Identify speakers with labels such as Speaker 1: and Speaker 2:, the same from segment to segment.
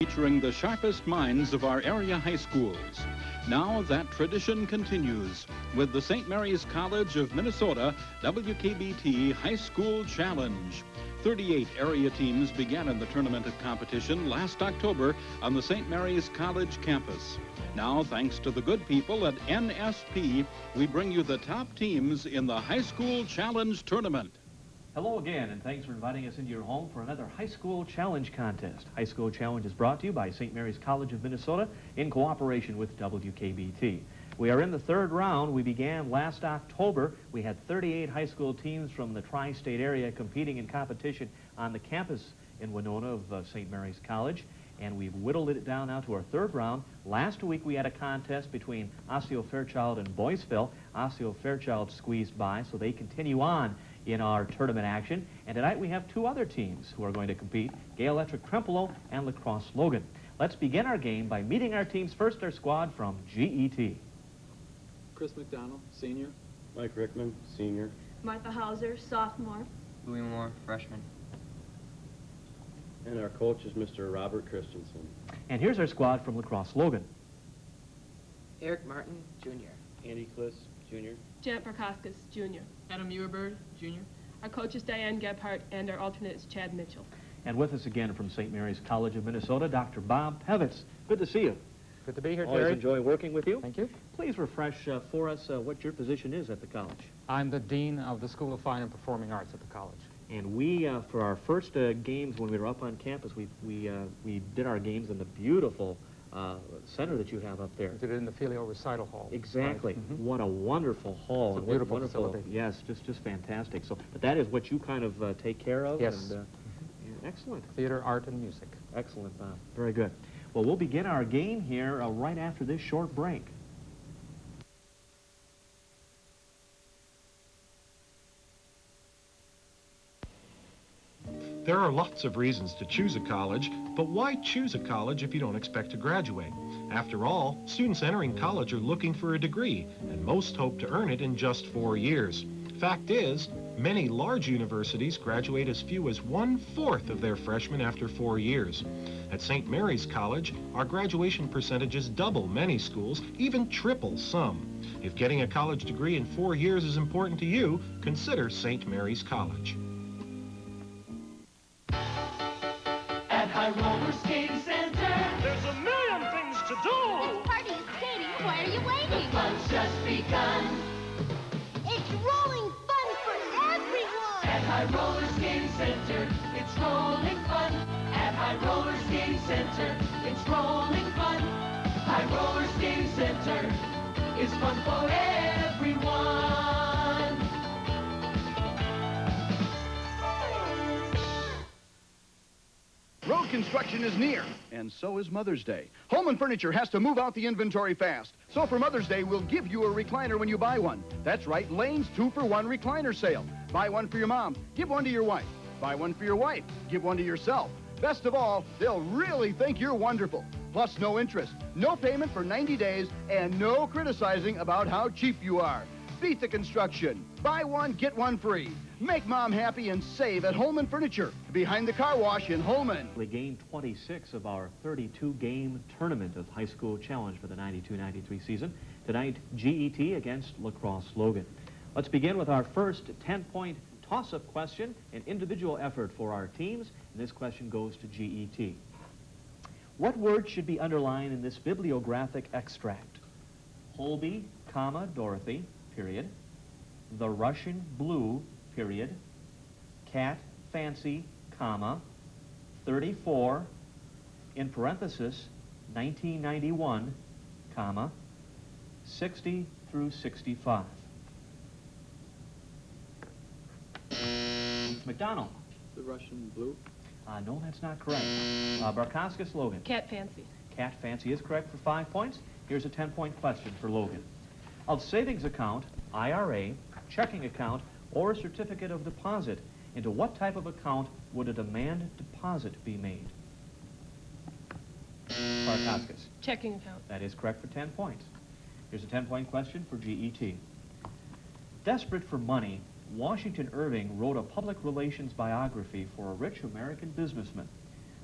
Speaker 1: featuring the sharpest minds of our area high schools. Now that tradition continues with the St. Mary's College of Minnesota WKBT High School Challenge. 38 area teams began in the tournament of competition last October on the St. Mary's College campus. Now, thanks to the good people at NSP, we bring you the top teams in the High School Challenge Tournament.
Speaker 2: Hello again, and thanks for inviting us into your home for another High School Challenge contest. High School Challenge is brought to you by St. Mary's College of Minnesota in cooperation with WKBT. We are in the third round. We began last October. We had 38 high school teams from the tri-state area competing in competition on the campus in Winona of St. Mary's College, and we've whittled it down now to our third round. Last week we had a contest between Osseo Fairchild and Boyceville. Osseo Fairchild squeezed by, so they continue on in our tournament action. And tonight we have two other teams who are going to compete, Gale-Ettrick-Trempealeau and Crosse Logan. Let's begin our game by meeting our teams. First, our squad from GET.
Speaker 3: Chris McDonald, senior.
Speaker 4: Mike Rickman, senior.
Speaker 5: Martha Hauser, sophomore.
Speaker 6: Louis Moore, freshman.
Speaker 4: And our coach is Mr. Robert Christensen.
Speaker 2: And here's our squad from Crosse Logan.
Speaker 6: Eric Martin, junior.
Speaker 4: Andy Kliss, junior.
Speaker 5: Janet Barkoskas, junior.
Speaker 7: Adam Muirbird, junior.
Speaker 5: Our coach is Diane Gebhardt, and our alternate is Chad Mitchell.
Speaker 2: And with us again from St. Mary's College of Minnesota, Dr. Bob Pevitz. Good to see you.
Speaker 7: Good to be here,
Speaker 2: Always
Speaker 7: Terry.
Speaker 2: enjoy working with you.
Speaker 7: Thank you.
Speaker 2: Please refresh for us what your position is at the college.
Speaker 7: I'm the Dean of the School of Fine and Performing Arts at the college.
Speaker 2: And we, for our first games when we were up on campus, we did our games in the beautiful center that you have up there.
Speaker 7: We did it in the Filio Recital Hall.
Speaker 2: Exactly.
Speaker 7: Right. Mm-hmm.
Speaker 2: What a wonderful hall.
Speaker 7: It's a
Speaker 2: and what
Speaker 7: beautiful
Speaker 2: wonderful
Speaker 7: facility.
Speaker 2: Yes, just fantastic. So, but that is what you kind of take care of?
Speaker 7: Yes.
Speaker 2: And, yeah, excellent.
Speaker 7: Theater, art, and music.
Speaker 2: Excellent, Bob. Very good. Well, we'll begin our game here right after this short break.
Speaker 8: There are lots of reasons to choose a college, but why choose a college if you don't expect to graduate? After all, students entering college are looking for a degree, and most hope to earn it in just 4 years. Fact is, many large universities graduate as few as 1/4 of their freshmen after 4 years. At St. Mary's College, our graduation percentages double many schools, even triple some. If getting a college degree in 4 years is important to you, consider St. Mary's College.
Speaker 9: At High Roller Skating Center,
Speaker 10: there's a million things to do.
Speaker 11: This party is skating. Why are you waiting?
Speaker 9: Fun's just begun.
Speaker 11: It's rolling fun for everyone.
Speaker 9: At High Roller Skating Center, it's rolling fun. At High Roller Skating Center, it's rolling fun. High Roller Skating Center is fun for everyone.
Speaker 12: Road construction is near, and so is Mother's Day. Home and Furniture has to move out the inventory fast. So for Mother's Day, we'll give you a recliner when you buy one. That's right, Lane's 2-for-1 recliner sale. Buy one for your mom, give one to your wife. Buy one for your wife, give one to yourself. Best of all, they'll really think you're wonderful. Plus no interest, no payment for 90 days, and no criticizing about how cheap you are. Beat the construction. Buy one, get one free. Make Mom happy and save at Holman Furniture, behind the car wash in Holman.
Speaker 2: Game 26 of our 32-game tournament of High School Challenge for the 92-93 season. Tonight, GET against Crosse Logan. Let's begin with our first 10-point toss-up question, an individual effort for our teams, and this question goes to GET. What word should be underlined in this bibliographic extract? Holby, comma, Dorothy, period. The Russian blue, period. Cat, fancy, comma. 34, in parenthesis, 1991, comma. 60 through 65. McDonald.
Speaker 3: The Russian blue.
Speaker 2: No, that's not correct. Barkoskas, Logan.
Speaker 5: Cat Fancy.
Speaker 2: Cat Fancy is correct for 5 points. Here's a 10-point question for Logan. Of savings account, IRA, checking account, or a certificate of deposit, into what type of account would a demand deposit be made? Barkoskas.
Speaker 5: Checking account.
Speaker 2: That is correct for 10 points. Here's a 10-point question for GET. Desperate for money, Washington Irving wrote a public relations biography for a rich American businessman.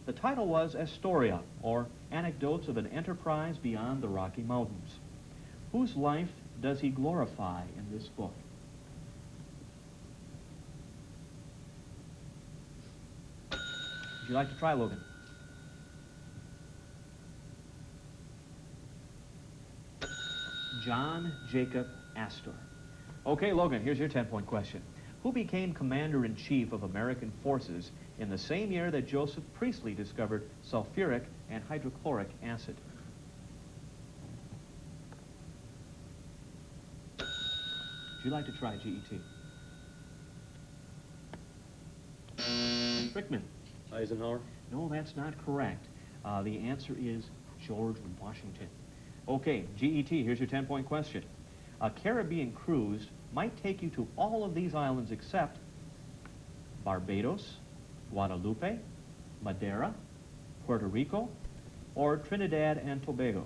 Speaker 2: The title was Astoria, or Anecdotes of an Enterprise Beyond the Rocky Mountains. Whose life does he glorify in this book? Would you like to try, Logan? John Jacob Astor. Okay, Logan, here's your 10-point question. Who became Commander-in-Chief of American forces in the same year that Joseph Priestley discovered sulfuric and hydrochloric acid? Would you like to try, GET? Rickman.
Speaker 4: Eisenhower.
Speaker 2: No, that's not correct. The answer is George Washington. Okay, GET, here's your 10-point question. A Caribbean cruise might take you to all of these islands except Barbados, Guadalupe, Madeira, Puerto Rico, or Trinidad and Tobago.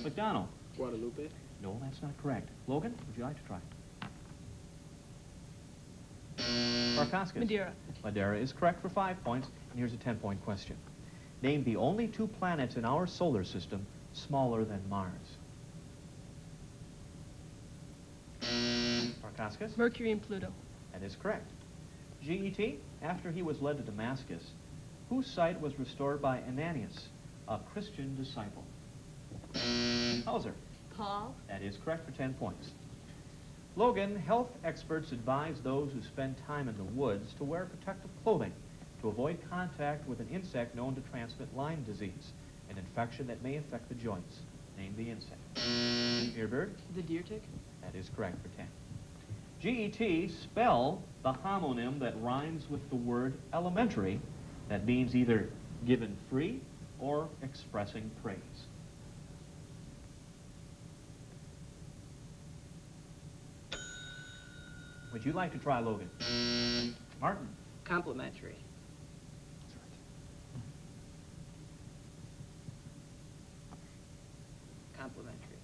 Speaker 2: McDonald.
Speaker 3: Guadalupe.
Speaker 2: No, that's not correct. Logan, would you like to try? Barkowskis.
Speaker 5: Madeira.
Speaker 2: Madeira is correct for 5 points, and here's a 10-point question. Name the only two planets in our solar system smaller than Mars. Barkowskis.
Speaker 5: Mercury and Pluto.
Speaker 2: That is correct. GET, after he was led to Damascus, whose site was restored by Ananias, a Christian disciple? Hauser.
Speaker 5: Paul.
Speaker 2: That is correct for 10 points. Logan, health experts advise those who spend time in the woods to wear protective clothing to avoid contact with an insect known to transmit Lyme disease, an infection that may affect the joints. Name the insect. Earbird?
Speaker 5: The deer tick.
Speaker 2: That is correct for 10. GET, spell the homonym that rhymes with the word elementary that means either given free or expressing praise. Would you like to try, Logan? Martin.
Speaker 6: Complimentary. Complimentary.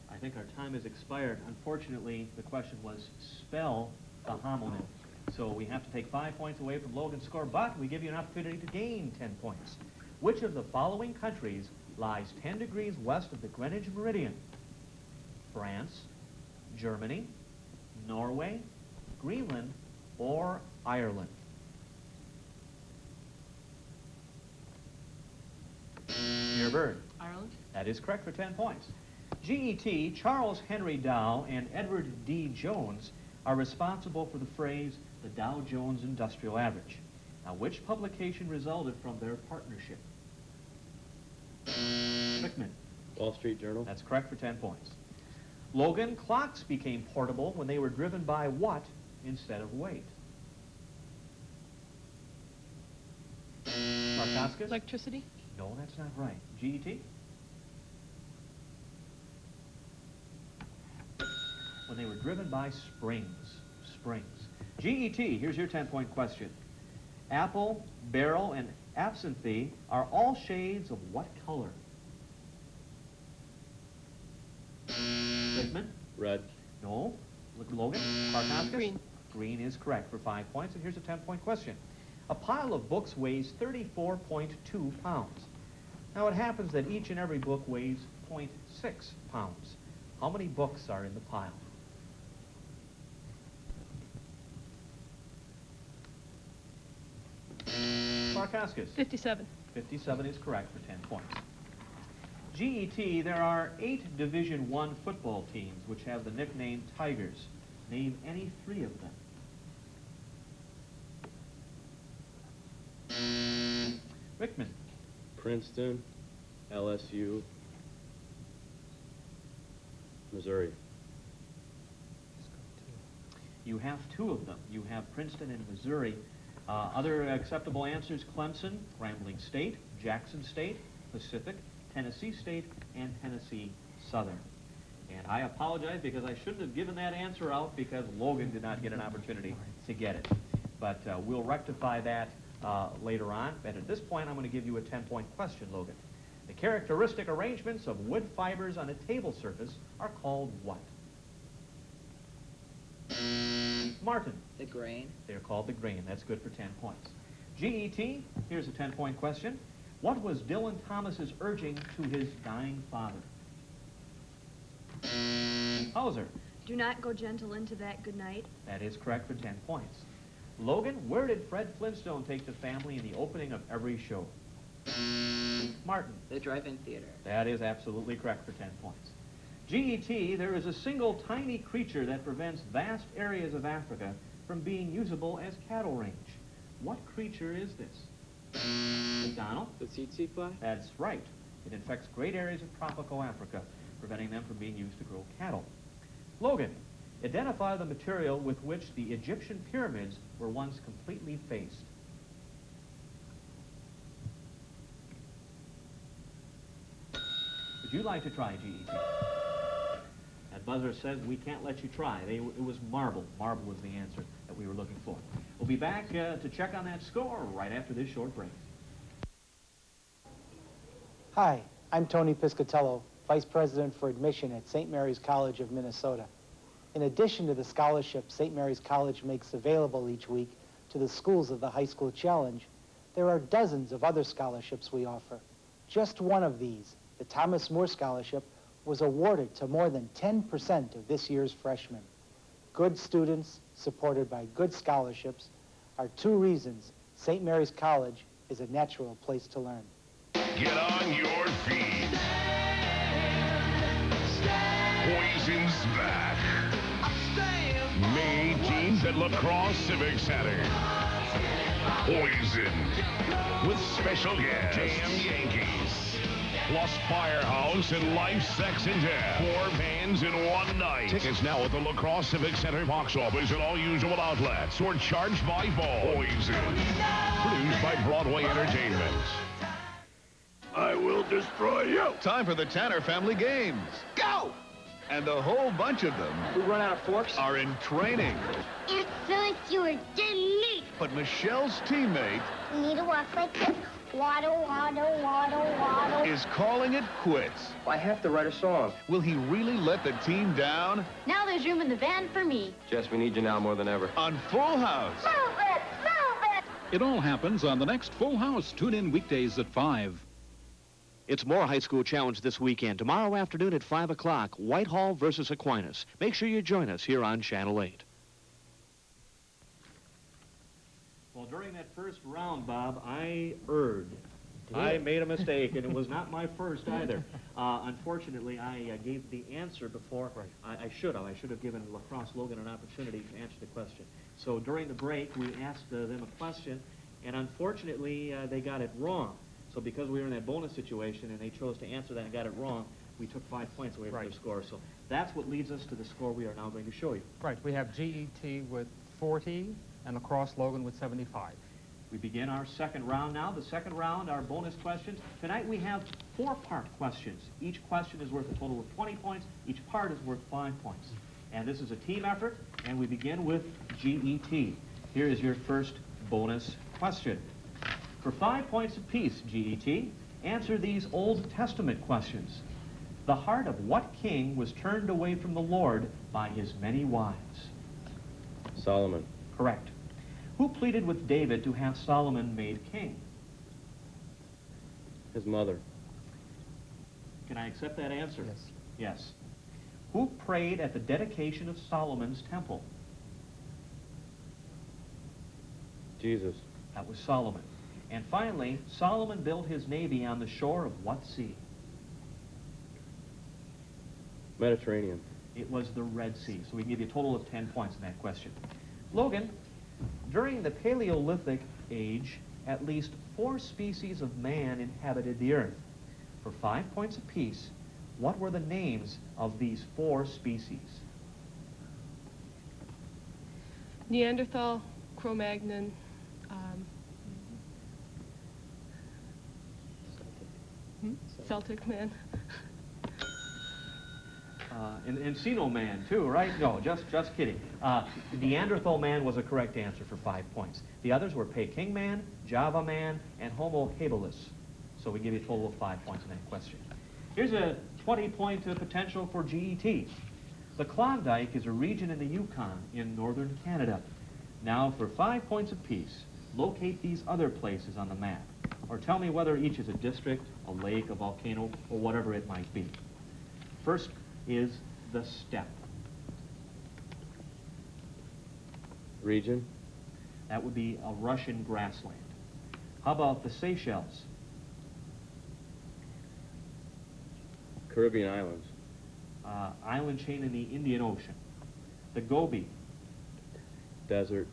Speaker 2: I think our time has expired. Unfortunately, the question was spell the homonym. So we have to take 5 points away from Logan's score, but we give you an opportunity to gain 10 points. Which of the following countries lies 10 degrees west of the Greenwich Meridian? France, Germany, Norway, Greenland, or Ireland? Your bird.
Speaker 5: Ireland.
Speaker 2: That is correct for 10 points. GET, Charles Henry Dow and Edward D. Jones are responsible for the phrase, the Dow Jones Industrial Average. Now, which publication resulted from their partnership? Rickman.
Speaker 4: Wall Street Journal.
Speaker 2: That's correct for 10 points. Logan, clocks became portable when they were driven by what instead of weight? Markowskis?
Speaker 5: Electricity.
Speaker 2: No, that's not right. GET? When they were driven by springs. GET, here's your 10-point question. Apple, beryl, and absinthe are all shades of what color? Rickman?
Speaker 4: Red.
Speaker 2: No. Logan? Markowskis?
Speaker 5: Green.
Speaker 2: Green is correct for 5 points, and here's a 10-point question. A pile of books weighs 34.2 pounds. Now, it happens that each and every book weighs 0.6 pounds. How many books are in the pile? Markowskis?
Speaker 5: 57.
Speaker 2: 57 is correct for 10 points. GET, there are 8 Division I football teams which have the nickname Tigers. Name any 3 of them. Rickman.
Speaker 4: Princeton, LSU, Missouri.
Speaker 2: You have 2 of them. You have Princeton and Missouri. Other acceptable answers, Clemson, Grambling State, Jackson State, Pacific, Tennessee State, and Tennessee Southern. And I apologize because I shouldn't have given that answer out because Logan did not get an opportunity to get it. But we'll rectify that later on. But at this point, I'm going to give you a 10-point question, Logan. The characteristic arrangements of wood fibers on a table surface are called what? Martin.
Speaker 6: The grain.
Speaker 2: They're called the grain. That's good for 10 points. GET, here's a 10-point question. What was Dylan Thomas's urging to his dying father? Hauser.
Speaker 13: Do not go gentle into that good night.
Speaker 2: That is correct for 10 points. Logan, where did Fred Flintstone take the family in the opening of every show? Martin.
Speaker 6: The drive-in theater.
Speaker 2: That is absolutely correct for 10 points. GET, there is a single tiny creature that prevents vast areas of Africa from being usable as cattle range. What creature is this? McDonald?
Speaker 3: The tsetse fly?
Speaker 2: That's right. It infects great areas of tropical Africa, preventing them from being used to grow cattle. Logan, identify the material with which the Egyptian pyramids were once completely faced. Would you like to try, GET? That buzzer says we can't let you try. It was marble. Marble was the answer that we were looking for. We'll be back to check on that score right after this short break.
Speaker 14: Hi, I'm Tony Piscatello, Vice President for Admission at St. Mary's College of Minnesota. In addition to the scholarship St. Mary's College makes available each week to the schools of the High School Challenge, there are dozens of other scholarships we offer. Just one of these, the Thomas Moore Scholarship, was awarded to more than 10% of this year's freshmen. Good students, supported by good scholarships, are two reasons St. Mary's College is a natural place to learn.
Speaker 15: Get on your feet. Poison's back. May 18th at La Crosse Civic Center. Poison. With special guests. Damn Yankees. Plus Firehouse and Life, Sex, and Death. 4 bands in one night. Tickets now at the La Crosse Civic Center box office and all usual outlets. Or charged by phone. Poison. Produced by Broadway Entertainment. I will destroy you.
Speaker 16: Time for the Tanner family games. Go! And a whole bunch of them.
Speaker 6: We run out of forks?
Speaker 16: Are in training.
Speaker 11: It felt like you were dead meat.
Speaker 16: But Michelle's teammate
Speaker 11: You need to walk like this. Waddle, waddle, waddle, waddle.
Speaker 16: is calling it quits.
Speaker 6: I have to write a song.
Speaker 16: Will he really let the team down?
Speaker 13: Now there's room in the van for me.
Speaker 4: Jess, we need you now more than ever.
Speaker 16: On Full House.
Speaker 11: Move it, move it.
Speaker 1: It all happens on the next Full House. Tune in weekdays at 5.
Speaker 2: It's more High School Challenge this weekend. Tomorrow afternoon at 5 o'clock, Whitehall versus Aquinas. Make sure you join us here on Channel 8. Well, during that first round, Bob, I erred. I made a mistake, and it was not my first either. Unfortunately, I gave the answer before. I should have given La Crosse Logan an opportunity to answer the question. So during the break, we asked them a question, and unfortunately, they got it wrong. So because we were in that bonus situation and they chose to answer that and got it wrong, we took 5 points away from their score. So that's what leads us to the score we are now going to show you.
Speaker 7: Right, we have GET with 40 and La Crosse Logan with 75.
Speaker 2: We begin our second round now. The second round, our bonus questions. Tonight we have 4-part questions. Each question is worth a total of 20 points. Each part is worth 5 points. And this is a team effort, and we begin with GET. Here is your first bonus question. For 5 points apiece, GET, answer these Old Testament questions. The heart of what king was turned away from the Lord by his many wives?
Speaker 4: Solomon.
Speaker 2: Correct. Who pleaded with David to have Solomon made king?
Speaker 4: His mother.
Speaker 2: Can I accept that answer?
Speaker 7: Yes.
Speaker 2: Yes. Who prayed at the dedication of Solomon's temple?
Speaker 4: Jesus.
Speaker 2: That was Solomon. And finally, Solomon built his navy on the shore of what sea?
Speaker 4: Mediterranean.
Speaker 2: It was the Red Sea. So we can give you a total of 10 points in that question. Logan, during the Paleolithic age, at least 4 species of man inhabited the earth. For 5 points apiece, what were the names of these 4 species?
Speaker 5: Neanderthal, Cro-Magnon, Celtic man.
Speaker 2: Encino man, too, right? No, just kidding. Neanderthal man was a correct answer for 5 points. The others were Peking man, Java man, and Homo habilis. So we give you a total of 5 points in that question. Here's a 20-point potential for GET. The Klondike is a region in the Yukon in northern Canada. Now, for 5 points apiece, locate these other places on the map, or tell me whether each is a district, a lake, a volcano, or whatever it might be. First is the steppe.
Speaker 4: Region?
Speaker 2: That would be a Russian grassland. How about the Seychelles?
Speaker 4: Caribbean islands.
Speaker 2: Island chain in the Indian Ocean. The Gobi.
Speaker 4: Desert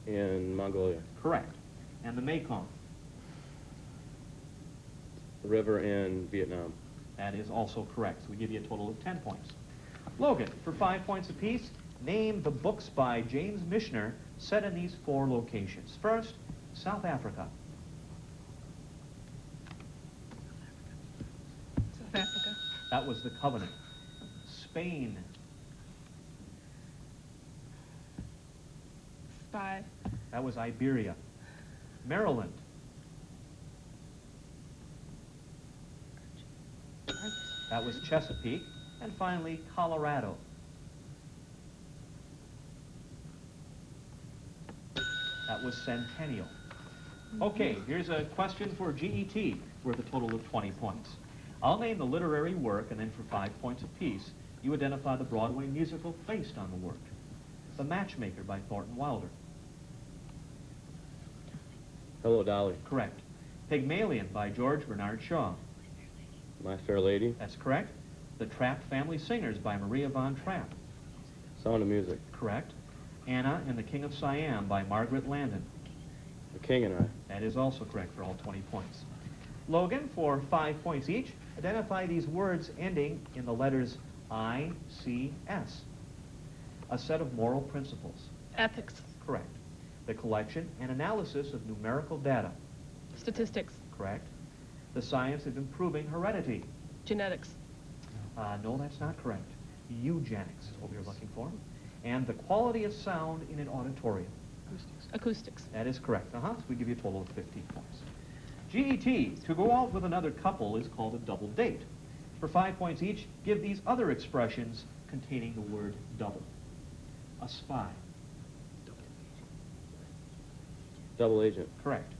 Speaker 4: in Mongolia.
Speaker 2: Correct. And the Mekong.
Speaker 4: River in Vietnam.
Speaker 2: That is also correct. So we give you a total of 10 points. Logan, for 5 points apiece, name the books by James Michener set in these 4 locations. First, South Africa.
Speaker 5: South Africa.
Speaker 2: That was the Covenant. Spain.
Speaker 5: Spy.
Speaker 2: That was Iberia. Maryland. That was Chesapeake. And finally, Colorado. That was Centennial. Okay, here's a question for GET worth a total of 20 points. I'll name the literary work, and then for 5 points apiece, you identify the Broadway musical based on the work. The Matchmaker by Thornton Wilder.
Speaker 4: Hello, Dolly.
Speaker 2: Correct. Pygmalion by George Bernard Shaw.
Speaker 4: My Fair Lady.
Speaker 2: That's correct. The Trapp Family Singers by Maria von Trapp.
Speaker 4: Sound of Music.
Speaker 2: Correct. Anna and the King of Siam by Margaret Landon.
Speaker 4: The King and I.
Speaker 2: That is also correct for all 20 points. Logan, for 5 points each, identify these words ending in the letters I, C, S. A set of moral principles.
Speaker 5: Ethics.
Speaker 2: Correct. The collection and analysis of numerical data.
Speaker 5: Statistics.
Speaker 2: Correct. The science of improving heredity.
Speaker 5: Genetics.
Speaker 2: No, that's not correct. Eugenics is what we were looking for. And the quality of sound in an auditorium.
Speaker 5: Acoustics.
Speaker 2: That is correct. So we give you a total of 15 points. GET, to go out with another couple is called a double date. For 5 points each, give these other expressions containing the word double. A spy.
Speaker 4: Double agent.
Speaker 2: Correct.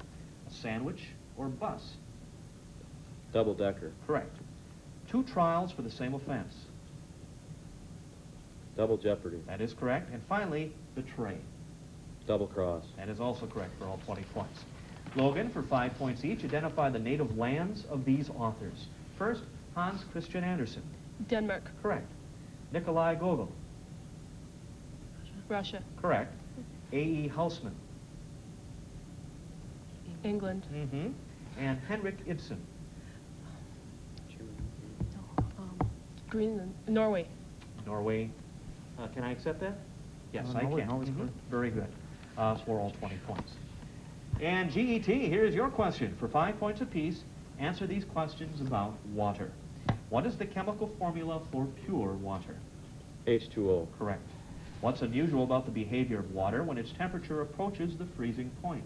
Speaker 2: A sandwich or bus.
Speaker 4: Double decker.
Speaker 2: Correct. 2 trials for the same offense.
Speaker 4: Double jeopardy.
Speaker 2: That is correct. And finally, betray.
Speaker 4: Double cross.
Speaker 2: That is also correct for all 20 points. Logan, for 5 points each, identify the native lands of these authors. First, Hans Christian Andersen.
Speaker 5: Denmark.
Speaker 2: Correct. Nikolai Gogol.
Speaker 5: Russia.
Speaker 2: Correct. A.E. Housman.
Speaker 5: England.
Speaker 2: Mm-hmm. And Henrik Ibsen.
Speaker 5: Greenland. Norway.
Speaker 2: Norway. Can I accept that? Yes, I
Speaker 7: Norway,
Speaker 2: can.
Speaker 7: Norway's correct.
Speaker 2: Very good. For all 20 points. And GET, here's your question. For 5 points apiece, answer these questions about water. What is the chemical formula for pure water?
Speaker 4: H2O.
Speaker 2: Correct. What's unusual about the behavior of water when its temperature approaches the freezing point?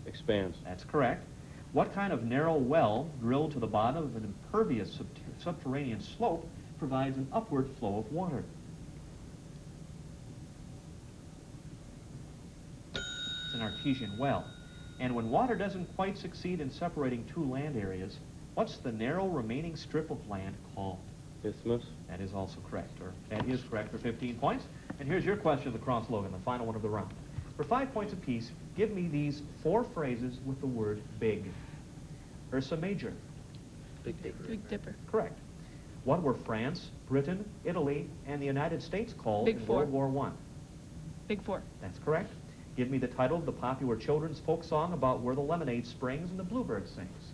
Speaker 4: Expands.
Speaker 2: That's correct. What kind of narrow well drilled to the bottom of an impervious subterranean slope provides an upward flow of water? It's an artesian well. And when water doesn't quite succeed in separating 2 land areas, what's the narrow remaining strip of land called?
Speaker 4: Isthmus.
Speaker 2: That is also correct, or that is correct for 15 points. And here's your question, the Crosse Logan, the final one of the round. For 5 points apiece, give me these 4 phrases with the word big. Ursa Major.
Speaker 5: Big Dipper.
Speaker 2: Correct. What were France, Britain, Italy, and the United States called
Speaker 5: Big
Speaker 2: in
Speaker 5: Four.
Speaker 2: World War I?
Speaker 5: Big Four.
Speaker 2: That's correct. Give me the title of the popular children's folk song about where the lemonade springs and the bluebird sings.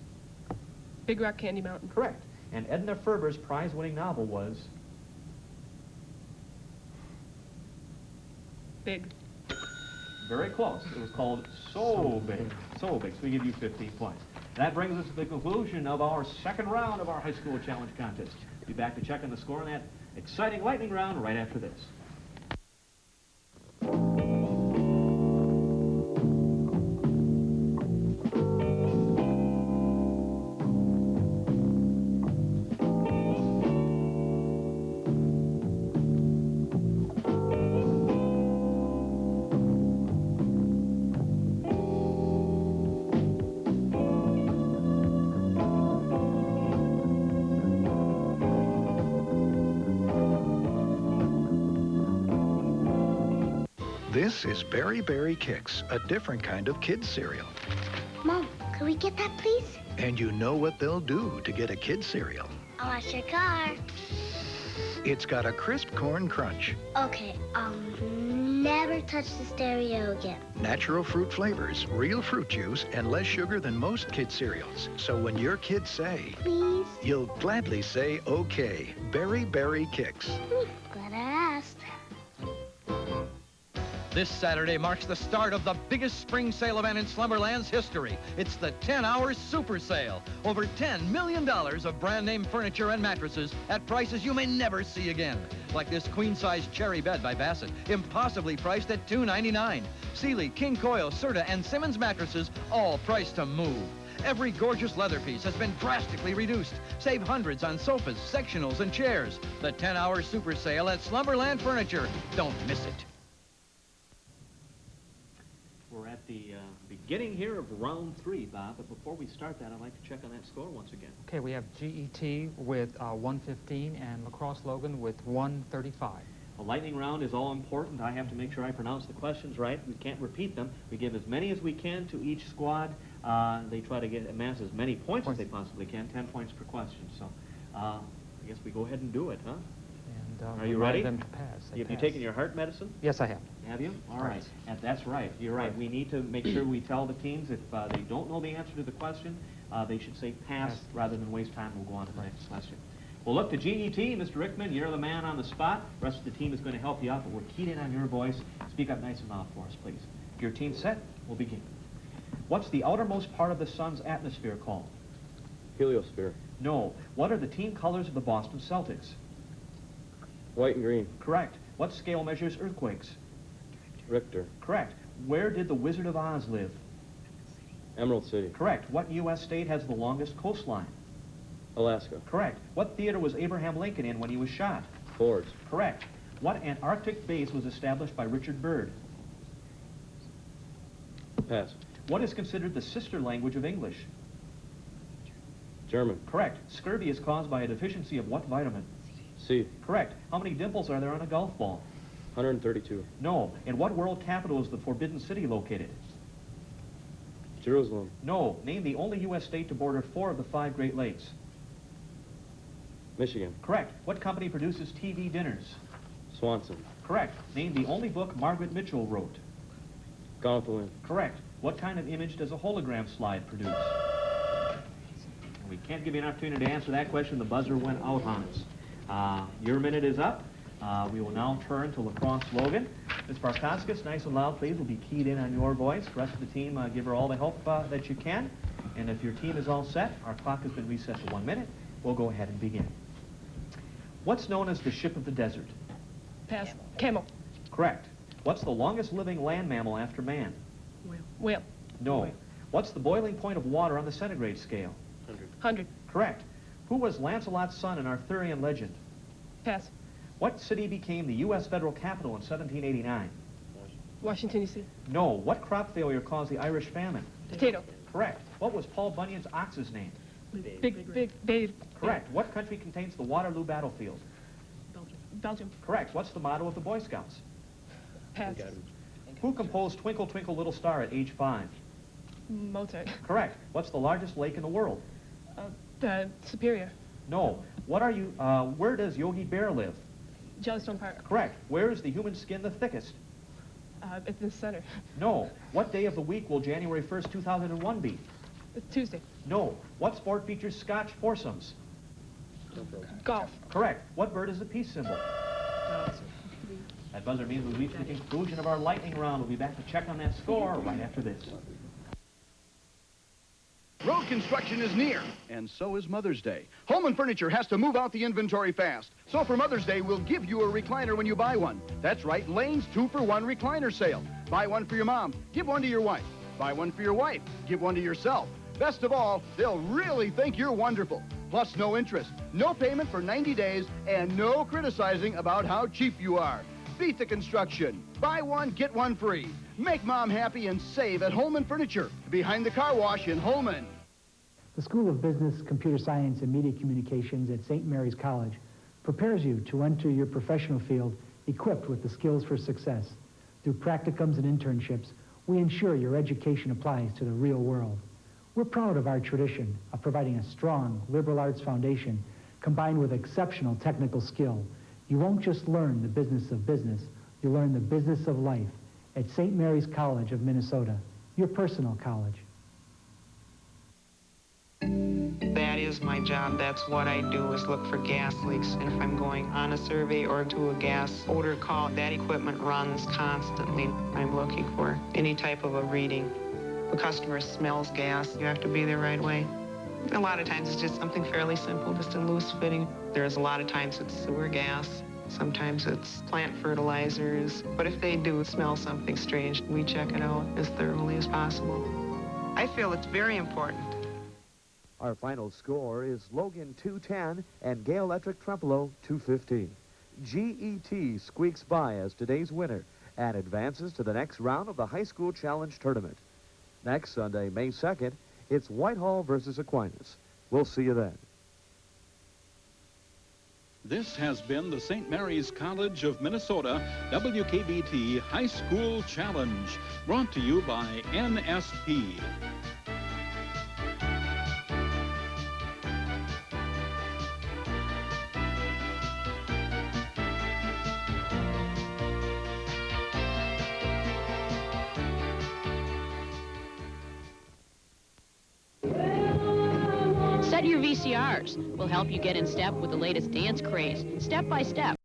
Speaker 5: Big Rock Candy Mountain.
Speaker 2: Correct. And Edna Ferber's prize-winning novel was?
Speaker 5: Big.
Speaker 2: Very close. It was called So Big. So Big. So we give you 15 points. That brings us to the conclusion of our second round of our high school challenge contest. We'll be back to check on the score in that exciting lightning round right after this.
Speaker 17: This is Berry Berry Kicks, a different kind of kids cereal.
Speaker 11: Mom, could we get that, please?
Speaker 17: And you know what they'll do to get a kid cereal.
Speaker 11: I'll wash your car.
Speaker 17: It's got a crisp corn crunch,
Speaker 11: Okay, I'll never touch the stereo again.
Speaker 17: natural fruit flavors, real fruit juice, and less sugar than most kid cereals. So when your kids say,
Speaker 11: Please?
Speaker 17: you'll gladly say, okay. Berry Berry Kicks.
Speaker 11: Glad I asked.
Speaker 18: This Saturday marks the start of the biggest spring sale event in Slumberland's history. It's the 10-hour super sale. Over $10 million of brand-name furniture and mattresses at prices you may never see again. Like this queen-size cherry bed by Bassett, impossibly priced at $299. Sealy, King Coil, Serta, and Simmons mattresses, all priced to move. Every gorgeous leather piece has been drastically reduced. Save hundreds on sofas, sectionals, and chairs. The 10-hour super sale at Slumberland Furniture. Don't miss it.
Speaker 2: We're at the beginning here of round 3, Bob, but before we start that, I'd like to check on that score once again.
Speaker 7: Okay, we have GET with 115 and Lacrosse Logan with 135.
Speaker 2: The lightning round is all important. I have to make sure I pronounce the questions right. We can't repeat them. We give as many as we can to each squad. They try to amass as many points as they possibly can, 10 points per question. So I guess we go ahead and do it, huh?
Speaker 7: And
Speaker 2: are you ready?
Speaker 7: Them to pass.
Speaker 2: Have you taken your heart medicine?
Speaker 7: Yes, I have.
Speaker 2: Have you? All right. And that's right. You're right. We need to make sure we tell the teams if they don't know the answer to the question, they should say pass rather than waste time. We'll go on to the next question. Well, look, the GET, Mr. Rickman, you're the man on the spot. The rest of the team is going to help you out, but we're keyed in on your voice. Speak up nice and loud for us, please. If your team's set, we'll begin. What's the outermost part of the sun's atmosphere called?
Speaker 4: Heliosphere.
Speaker 2: No. What are the team colors of the Boston Celtics?
Speaker 4: White and green.
Speaker 2: Correct. What scale measures earthquakes?
Speaker 4: Richter.
Speaker 2: Correct. Where did the Wizard of Oz live?
Speaker 4: Emerald City.
Speaker 2: Correct. What U.S. state has the longest coastline?
Speaker 4: Alaska.
Speaker 2: Correct. What theater was Abraham Lincoln in when he was shot?
Speaker 4: Ford's.
Speaker 2: Correct. What Antarctic base was established by Richard Byrd?
Speaker 4: Pass.
Speaker 2: What is considered the sister language of English?
Speaker 4: German.
Speaker 2: Correct. Scurvy is caused by a deficiency of what vitamin?
Speaker 4: C.
Speaker 2: Correct. How many dimples are there on a golf ball?
Speaker 4: 132.
Speaker 2: No. In what world capital is the Forbidden City located?
Speaker 4: Jerusalem.
Speaker 2: No. Name the only U.S. state to border 4 of the 5 Great Lakes.
Speaker 4: Michigan.
Speaker 2: Correct. What company produces TV dinners?
Speaker 4: Swanson.
Speaker 2: Correct. Name the only book Margaret Mitchell wrote.
Speaker 4: Gone with the Wind.
Speaker 2: Correct. What kind of image does a hologram slide produce? We can't give you an opportunity to answer that question. The buzzer went out on us. Your minute is up. We will now turn to Lacrosse Logan. Ms. Barkowskis, nice and loud, please. We'll be keyed in on your voice. The rest of the team, give her all the help that you can. And if your team is all set, our clock has been reset to 1 minute. We'll go ahead and begin. What's known as the ship of the desert?
Speaker 5: Pass. Camel.
Speaker 2: Correct. What's the longest living land mammal after man?
Speaker 5: Whale.
Speaker 2: No. What's the boiling point of water on the centigrade scale?
Speaker 5: 100.
Speaker 2: Correct. Who was Lancelot's son in Arthurian legend?
Speaker 5: Pass.
Speaker 2: What city became the U.S. federal capital in 1789?
Speaker 5: Washington, D.C.
Speaker 2: No. What crop failure caused the Irish famine?
Speaker 5: Potato.
Speaker 2: Correct. What was Paul Bunyan's ox's name?
Speaker 5: Big.
Speaker 2: Correct. What country contains the Waterloo battlefield?
Speaker 5: Belgium.
Speaker 2: Correct. What's the motto of the Boy Scouts?
Speaker 5: Pass.
Speaker 2: Who composed Twinkle, Twinkle, Little Star at age 5?
Speaker 5: Mozart.
Speaker 2: Correct. What's the largest lake in the world?
Speaker 5: The Superior.
Speaker 2: No. Where does Yogi Bear live?
Speaker 5: Yellowstone Park.
Speaker 2: Correct. Where is the human skin the thickest?
Speaker 5: At the center.
Speaker 2: No. What day of the week will January 1st, 2001 be?
Speaker 5: Tuesday.
Speaker 2: No. What sport features Scotch foursomes?
Speaker 5: Golf.
Speaker 2: Correct. What bird is the peace symbol? That buzzer means we've reached the conclusion of our lightning round. We'll be back to check on that score right after this.
Speaker 12: Road construction is near, and so is Mother's Day. Home & Furniture has to move out the inventory fast. So for Mother's Day, we'll give you a recliner when you buy one. That's right, Lane's 2-for-1 recliner sale. Buy one for your mom, give one to your wife. Buy one for your wife, give one to yourself. Best of all, they'll really think you're wonderful. Plus no interest, no payment for 90 days, and no criticizing about how cheap you are. Beat the construction. Buy one, get one free. Make Mom happy and save at Home & Furniture, behind the car wash in Holman.
Speaker 14: The School of Business, Computer Science, and Media Communications at St. Mary's College prepares you to enter your professional field equipped with the skills for success.
Speaker 19: Through practicums and internships, we ensure your education applies to the real world. We're proud of our tradition of providing a strong liberal arts foundation combined with exceptional technical skill. You won't just learn the business of business, you'll learn the business of life at St. Mary's College of Minnesota, your personal college.
Speaker 20: That is my job. That's what I do, is look for gas leaks. And if I'm going on a survey or to a gas odor call, that equipment runs constantly. I'm looking for any type of a reading. If a customer smells gas, you have to be there right away. A lot of times it's just something fairly simple, just a loose fitting. There's a lot of times it's sewer gas. Sometimes it's plant fertilizers. But if they do smell something strange, we check it out as thoroughly as possible. I feel it's very important.
Speaker 21: Our final score is Logan 210 and Gale-Ettrick-Trempealeau 215. GET squeaks by as today's winner and advances to the next round of the High School Challenge Tournament. Next Sunday, May 2nd, it's Whitehall versus Aquinas. We'll see you then.
Speaker 1: This has been the St. Mary's College of Minnesota WKBT High School Challenge, brought to you by NSP.
Speaker 22: Set your VCRs. We'll help you get in step with the latest dance craze, step by step.